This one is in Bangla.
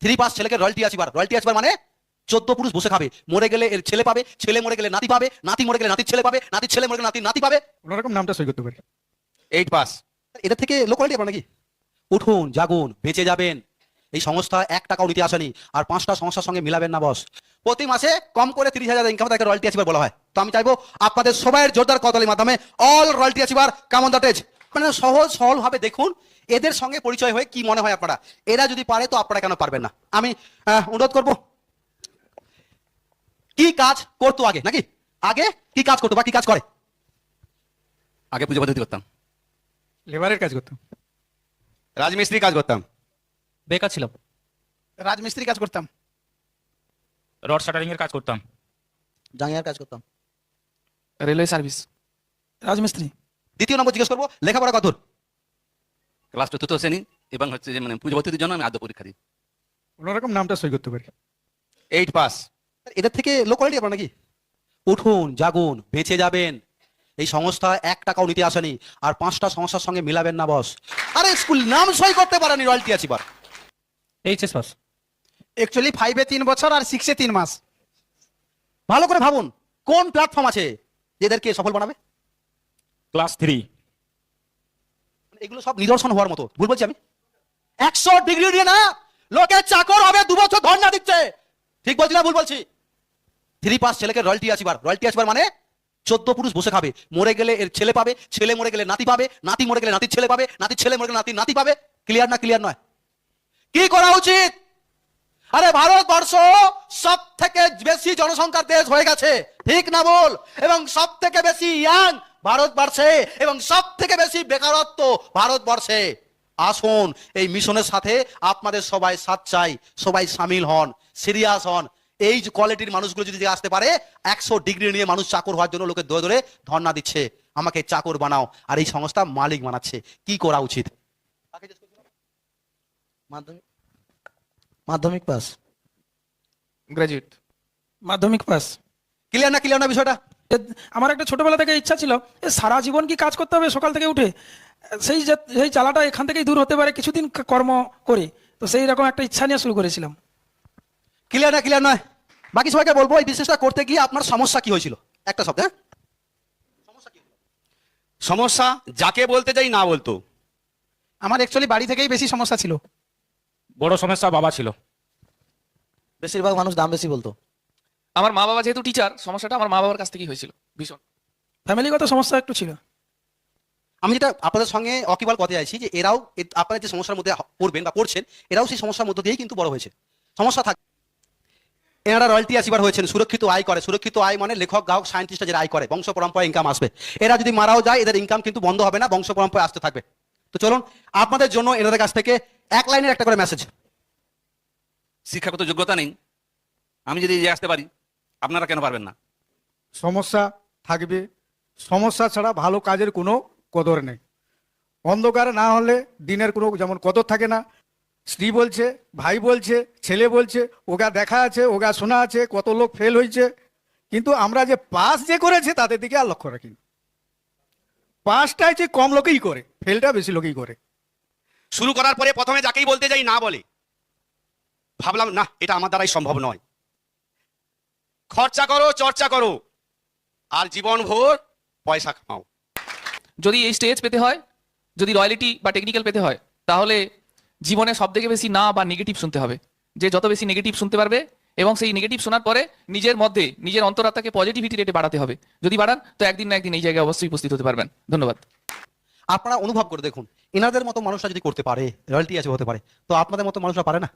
3 পাস ছেলেকে রয়্যালটি অ্যাচিভার। রয়্যালটি অ্যাচিভার মানে 14 পুরুষ বসে খাবে, মরে গেলে এর ছেলে পাবে, ছেলে মরে গেলে নাতি পাবে, নাতি মরে গেলে নাতির ছেলে পাবে, নাতির ছেলে মরে গেলে নাতির নাতি পাবে। কোনোরকম নামটা সই করতে পারি। 8 পাস। এদের থেকে লো কোয়ালিটি আপনার নাকি? উঠুন, জাগুন, বেঁচে যাবেন। এই সংস্থা 1 টাকাও নিতে আসেনি, আর 5টা সংস্থার সঙ্গে মিলাবেন না বস। প্রতি মাসে কম করে 30,000 ইনকাম তাকে রয়্যালটি অ্যাচিভার বলা হয়। তো আমি চাইবো আপনাদের সবাইয়ের জোরদার করতালির মাধ্যমে all royalty achiever come on the stage. মানে সহজ সরল ভাবে দেখুন এদের সঙ্গে পরিচয় হয়ে কি মনে হয় আপনারা, এরা যদি পারে তো আপনারা কেন পারবেন না? আমি অনুরোধ করব, কি কাজ করতো আগে, নাকি আগে কি কাজ করতো বা কি কাজ করে? আগে পুজো পদ্ধতি করতাম, লেবারের কাজ করতাম, রাজমিস্ত্রি কাজ করতাম, বেকার ছিলাম, রাজমিস্ত্রি কাজ করতাম, রড শাটারিং এর কাজ করতাম, জাঙ্গিয়ার কাজ করতাম, রেলওয়ে সার্ভিস, রাজমিস্ত্রি। দ্বিতীয় নম্বর জিজ্ঞেস করবো, লেখাপড়া কত? ক্লাস 4th শ্রেণী, এবং হচ্ছে যে মানে পুজো পদ্ধতির জন্য আমি আদ্য পরীক্ষা দিই। কোনোরকম নামটা সই করতে পারি। 8 পাস। এদের থেকে লো কোয়ালিটি আপনার নাকি? উঠুন, জাগুন, বেঁচে যাবেন। এই সংস্থা 1 টাকাও নিতে আসেনি, আর 5টা সংস্থার সঙ্গে মিলাবেন না বস। আরে স্কুল নাম সই করতে পারেনি royalty achiever. HS pass. Actually 5-এ 3 বছর আর 6-এ 3 মাস। ভালো করে ভাবুন কোন প্ল্যাটফর্ম আছে যেদেরকে সফল বানাবে? ক্লাস 3। এগুলো সব নিদর্শন হওয়ার মতো। ভুল বলছি আমি? 100 ডিগ্রি দিয়ে না, লোকে চাকর হবে 2 বছর ধর্ণা দিচ্ছে। ঠিক বলছি না ভুল বলছি? 3 পাস ছেলেকে রয়্যালটি অ্যাচিভার। রয়্যালটি অ্যাচিভার মানে 14 পুরুষ বসে খাবে, মরে গেলে এর ছেলে পাবে, ছেলে মরে গেলে নাতি পাবে, নাতি মরে গেলে নাতির ছেলে পাবে, নাতির ছেলে মরে গেলে নাতির নাতি পাবে। ক্লিয়ার না? ক্লিয়ার নয়? কি করা উচিত? আরে ভারতবর্ষ সব থেকে বেশি জনসংখ্যার দেশ হয়ে গেছে, ঠিক না বল? এবং সব থেকে বেশি ইয়াং ভারতবর্ষে, এবং সব থেকে বেশি বেকারত্ব ভারতবর্ষে। আসুন এই মিশনের সাথে আপনাদের সবাই সাথ চাই, সবাই সামিল হন, সিরিয়াস হন। এই যে কোয়ালিটির মানুষগুলো যদি আসতে পারে, 100 ডিগ্রি নিয়ে মানুষ চাকর হওয়ার জন্য লোকে দৌড়ে দৌড়ে ধর্ণা দিচ্ছে, আমাকে চাকর বানাও, আর এই সংস্থা মালিক বানাচ্ছে। কি করা উচিত? মাধ্যমিক মাধ্যমিক পাস, গ্রাজুয়েট, মাধ্যমিক পাস। ক্লিয়ার না? ক্লিয়ার না বিষয়টা? আমার একটা ছোটবেলা থেকে ইচ্ছা ছিল, সারা জীবন কি কাজ করতে হবে সকাল থেকে উঠে, সেই জ্বালাটা এখান থেকেই দূর হতে পারে কিছুদিন কর্ম করে। তো সেই রকম একটা ইচ্ছা নিয়ে শুরু করেছিলাম। ক্লিয়ার না? ক্লিয়ার নয়? বাকি সবাইকে বলবো এই বিজনেসটা করতে গিয়ে আপনার সমস্যা কি হয়েছিল, একটা শব্দ। সমস্যা যাকে বলতে যাই না বলতো। আমার অ্যাকচুয়ালি বাড়ি থেকেই বেশি সমস্যা ছিল। বড় সমস্যা বাবা ছিল। বেশিরভাগ মানুষ দাম বেশি বলতো। আমার মা বাবা যেহেতু টিচার, সমস্যাটা আমার মা বাবার কাছ থেকেই হয়েছিল ভীষণ। ফ্যামিলিগত সমস্যা একটু ছিল। আমি যেটা আপনাদের সঙ্গে অকিবল কথা চাইছি যে এরাও আপনারা যে সমস্যার মধ্যে পড়বেন বা পড়ছেন, এরাও সেই সমস্যার মধ্যে দিয়েই কিন্তু বড় হয়েছে। সমস্যা থাকে, এনারা রয়্যালটি অ্যাচিভার হয়েছেন, সুরক্ষিত আয় করে। সুরক্ষিত আয় মানে লেখক, গায়ক, সায়েন্টিস্টরা যে আয় করে, বংশ পরম্পরা ইনকাম আসবে। এরা যদি মারাও যায় এদের ইনকাম কিন্তু বন্ধ হবে না, বংশ পরম্পরা আসতে থাকবে। তো চলুন আপনাদের জন্য এনাদের কাছ থেকে 1 লাইনের একটা করে মেসেজ। শিক্ষাগত যোগ্যতা নেই, আমি যদি এগিয়ে আসতে পারি, আপনারা কেন পারবেন না? সমস্যা থাকবে, সমস্যা ছাড়া ভালো কাজের কোনো কদর নেই। অন্ধকার না হলে দিনের কোনো যেমন কদর থাকে না। স্ত্রী বলছে, ভাই বলছে, ছেলে বলছে, ওগা দেখা আছে, ওগা শোনা আছে, কত লোক ফেল হয়েছে, কিন্তু আমরা যে পাস যে করেছে তাদের দিকে আর লক্ষ্য রাখি না। পাসটাই যে কম লোকেই করে, ফেলটা বেশি লোকেই করে। শুরু করার পরে প্রথমে যাকেই বলতে যাই না বলে, ভাবলাম না এটা আমার দ্বারাই সম্ভব নয়। খরচা করো, চর্চা করো, আর জীবন ভোর পয়সা কামাও। যদি এই স্টেজ পেতে হয়, যদি রয়্যালিটি বা টেকনিক্যাল পেতে হয়, তাহলে জীবনে সব থেকে বেশি না বা নেগেটিভ শুনতে হবে। যে যত বেশি নেগেটিভ শুনতে পারবে, এবং সেই নেগেটিভ শোনার পরে নিজের মধ্যে নিজের অন্তরাত্মাকে পজিটিভিটি রেটে বাড়াতে হবে। যদি বাড়ান তো একদিন না একদিন এই জায়গায় অবশ্যই উপস্থিত হতে পারবেন। ধন্যবাদ। আপনারা অনুভব করে দেখুন, এনাদের মতো মানুষরা যদি করতে পারে, রয়্যালটি অ্যাচিভ হতে পারে, তো আপনাদের মতো মানুষরা পারে না?